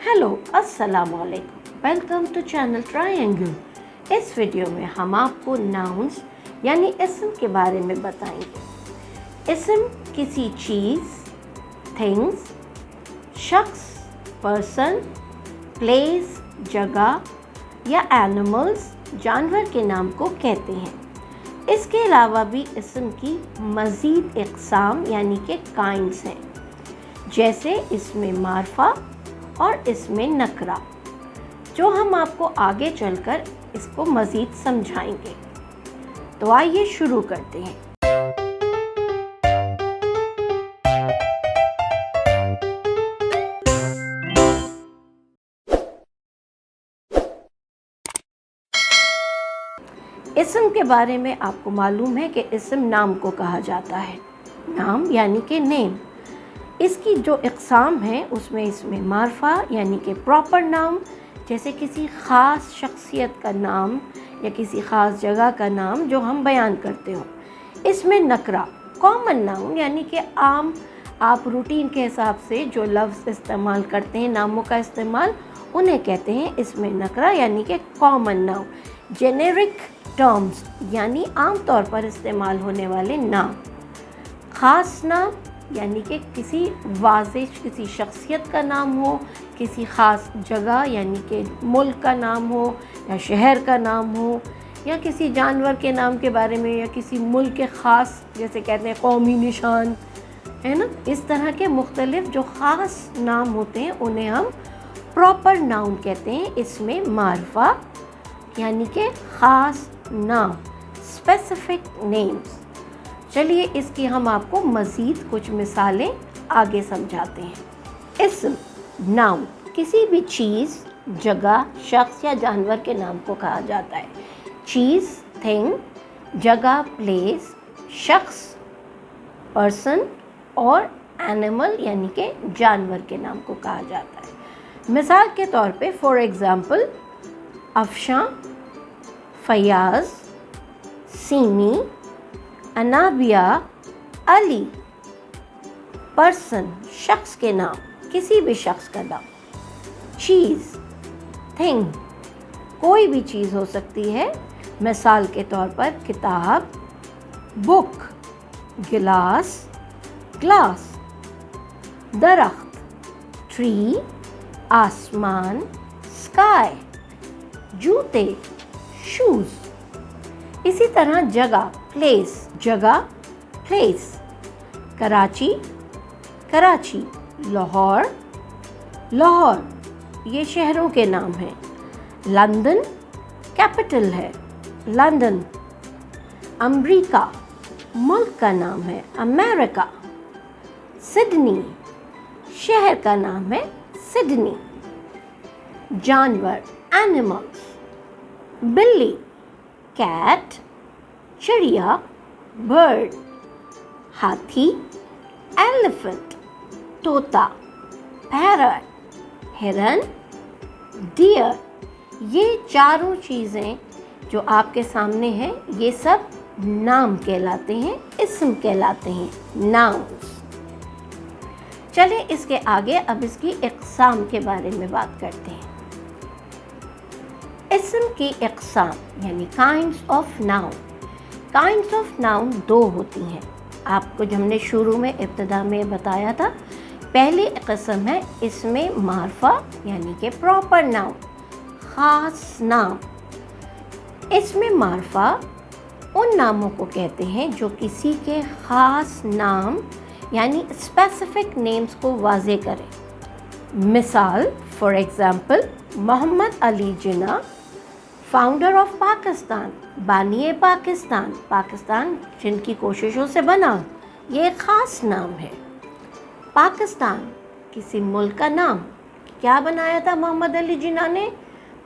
Hello अस्सलाम वालेकुम, welcome to channel triangle. इस वीडियो में हम आपको नाउन्स यानी इसम के बारे में बताएंगे। इसम किसी चीज़, थिंग्स, शख्स, पर्सन, प्लेस, जगह या एनिमल्स, जानवर के नाम को कहते हैं। इसके अलावा भी इसम की मज़ीद इक़साम यानी कि काइंड्स हैं, जैसे इसमें मारफा और इसमें नकरा, जो हम आपको आगे चलकर इसको मज़ीद समझाएंगे। तो आइए शुरू करते हैं। इसम के बारे में आपको मालूम है कि इसम नाम को कहा जाता है। नाम यानी कि नेम। इसकी जो इक़साम है उसमें इसमें मारफा यानी कि प्रॉपर नाम, जैसे किसी ख़ास शख्सियत का नाम या किसी ख़ास जगह का नाम जो हम बयान करते हो। इसमें नकरा कॉमन नाउन यानी कि आम आप रूटीन के हिसाब से जो लफ्ज़ इस्तेमाल करते हैं, नामों का इस्तेमाल, उन्हें कहते हैं इसमें नकरा यानी कि कॉमन नाउन। जेनेरिक टर्म्स यानी आम तौर पर इस्तेमाल होने वाले नाम। ख़ास नाम यानी कि किसी वाज़ेह किसी शख्सियत का नाम हो, किसी ख़ास जगह यानी कि मुल्क का नाम हो या शहर का नाम हो, या किसी जानवर के नाम के बारे में, या किसी मुल्क के ख़ास, जैसे कहते हैं कौमी निशान, है ना। इस तरह के मुख्तलिफ जो ख़ास नाम होते हैं उन्हें हम प्रॉपर नाउन कहते हैं। इसमें मारफा यानी कि ख़ास नाम, स्पेसिफिक नेम्स। चलिए इसकी हम आपको मज़ीद कुछ मिसालें आगे समझाते हैं। इसम नाउन किसी भी चीज़, जगह, शख्स या जानवर के नाम को कहा जाता है। चीज़ थिंग, जगह प्लेस, शख्स पर्सन और एनिमल यानी कि जानवर के नाम को कहा जाता है। मिसाल के तौर पे for example Afshan, Fayaz, semi, Anabia, Ali. Person शख्स के नाम, किसी भी शख्स का नाम। चीज़ थिंग कोई भी चीज़ हो सकती है, मिसाल के तौर पर किताब, बुक, गिलास, ग्लास। दरख्त ट्री, आसमान, स्काई। जूते शूज़। इसी तरह जगह प्लेस, जगह प्लेस। कराची, कराची। लाहौर, लाहौर। ये शहरों के नाम हैं। लंदन कैपिटल है, लंदन। अमेरिका मुल्क का नाम है, अमेरिका। सिडनी शहर का नाम है, सिडनी। जानवर एनिमल्स, बिल्ली कैट, चिड़िया बर्ड, हाथी एलिफेंट, तोता पैरट, हिरन डियर। ये चारों चीज़ें जो आपके सामने हैं ये सब नाम कहलाते हैं, इस्म कहलाते हैं, नाउन्स। चलें इसके आगे अब इसकी इक़साम के बारे में बात करते हैं। इस्म की इक़साम यानी kinds of noun. Kinds of noun दो होती हैं, आपको जो हमने शुरू में इब्तिदा में बताया था। पहली किस्म है इसमें मारफा यानी कि प्रॉपर नाउन, ख़ास नाम। इसमें मारफा उन नामों को कहते हैं जो किसी के ख़ास नाम यानी स्पेसिफिक नेम्स को वाज़े करें। मिसाल for example Mohammad Ali Jinnah, founder of Pakistan, बानिए पाकिस्तान, पाकिस्तान जिनकी कोशिशों से बना, ये एक ख़ास नाम है। पाकिस्तान किसी मुल्क का नाम, क्या बनाया था मोहम्मद अली जिन्ना ने?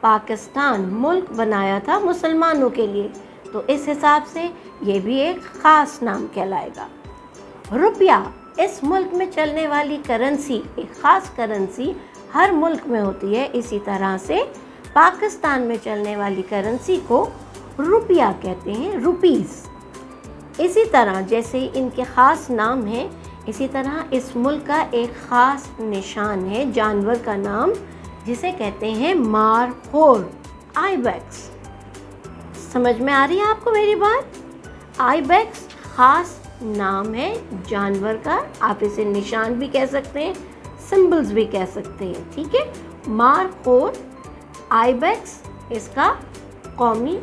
पाकिस्तान मुल्क बनाया था मुसलमानों के लिए, तो इस हिसाब से ये भी एक ख़ास नाम कहलाएगा। रुपया इस मुल्क में चलने वाली करेंसी, एक ख़ास करेंसी हर मुल्क में होती है। इसी तरह से पाकिस्तान में चलने वाली करेंसी को रुपया कहते हैं, रुपीज़। इसी तरह जैसे इनके ख़ास नाम हैं, इसी तरह इस मुल्क का एक ख़ास निशान है, जानवर का नाम जिसे कहते हैं मारखोर, आइबेक्स। समझ में आ रही है आपको मेरी बात? आइबेक्स खास नाम है जानवर का, आप इसे निशान भी कह सकते हैं, सिंबल्स भी कह सकते हैं, ठीक है। मारखोर आइबेक्स इसका कौमी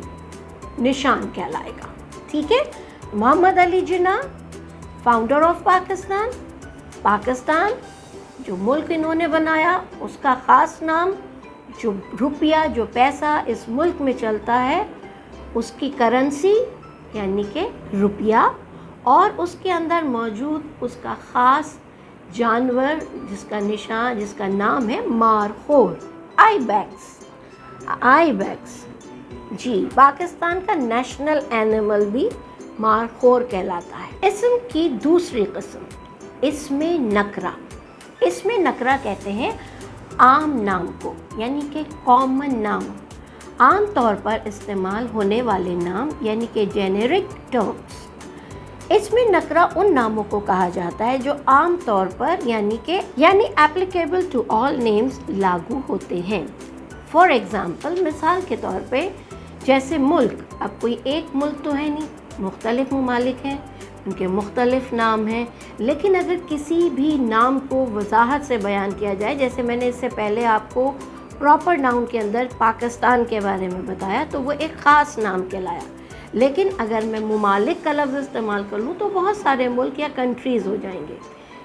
निशान कहलाएगा, ठीक है। मोहम्मद अली जिन्ना, फाउंडर ऑफ पाकिस्तान, पाकिस्तान जो मुल्क इन्होंने बनाया उसका ख़ास नाम, जो रुपया जो पैसा इस मुल्क में चलता है उसकी करेंसी यानी कि रुपया, और उसके अंदर मौजूद उसका ख़ास जानवर जिसका निशान, जिसका नाम है मारखोर, आइबेक्स। आइबेक्स जी पाकिस्तान का नेशनल एनिमल भी मारखोर कहलाता है। इस्म की दूसरी किस्म इसमें नकरा। इसमें नकरा कहते हैं आम नाम को, यानी कि कॉमन नाम, आम तौर पर इस्तेमाल होने वाले नाम यानी कि जेनेरिक टर्म्स। इसमें नकरा उन नामों को कहा जाता है जो आम तौर पर यानी एप्लीकेबल टू ऑल नेम्स लागू होते हैं। फॉर एग्ज़ाम्पल, मिसाल के तौर पे जैसे मुल्क, अब कोई एक मुल्क तो है नहीं, मुख्तलिफ ममालिक हैं, उनके मुख्तलिफ नाम हैं, लेकिन अगर किसी भी नाम को वजाहत से बयान किया जाए, जैसे मैंने इससे पहले आपको प्रॉपर नाउन के अंदर पाकिस्तान के बारे में बताया तो वो एक ख़ास नाम कहलाया, लेकिन अगर मैं ममालिक का लफ्ज़ इस्तेमाल कर लूँ तो बहुत सारे मुल्क या कंट्रीज़ हो जाएंगे।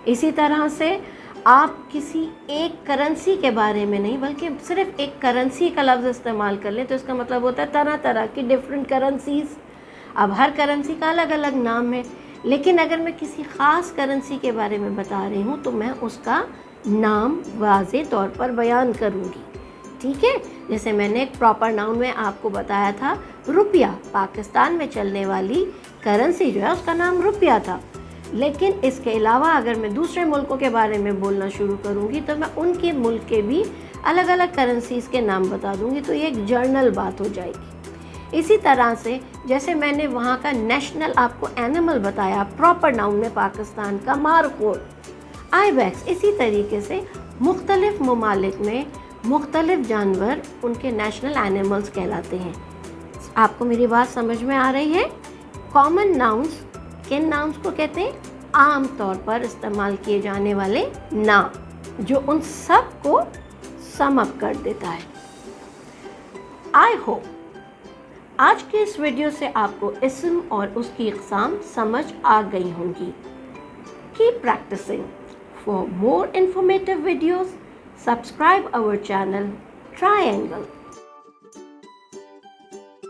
इसी तरह से आप किसी एक करेंसी के बारे में नहीं बल्कि सिर्फ एक करेंसी का लफ्ज़ इस्तेमाल कर लें तो इसका मतलब होता है तरह तरह की डिफरेंट करेंसीज़। अब हर करेंसी का अलग अलग नाम है, लेकिन अगर मैं किसी ख़ास करेंसी के बारे में बता रही हूँ तो मैं उसका नाम वाज़े तौर पर बयान करूँगी, ठीक है। जैसे मैंने एक प्रॉपर नाउन में आपको बताया था, रुपया पाकिस्तान में चलने वाली करेंसी जो है उसका नाम रुपया था, लेकिन इसके अलावा अगर मैं दूसरे मुल्कों के बारे में बोलना शुरू करूँगी तो मैं उनके मुल्क के भी अलग अलग करेंसीज़ के नाम बता दूँगी, तो ये एक जर्नल बात हो जाएगी। इसी तरह से जैसे मैंने वहाँ का नेशनल आपको एनिमल बताया प्रॉपर नाउन में पाकिस्तान का मारखोर, आइबेक्स, इसी तरीके से मुख्तलिफ ममालिक में मुख्तलिफ जानवर उनके नेशनल एनिमल्स कहलाते हैं। आपको मेरी बात समझ में आ रही है? कॉमन नाउन्स किन नाउन्स को कहते हैं? आम तौर पर इस्तेमाल किए जाने वाले नाम जो उन सब को सम अप कर देता है। आई होप आज के इस वीडियो से आपको इस्म और उसकी इक़साम समझ आ गई होंगी। Keep practising. For more informative videos, subscribe our channel Triangle.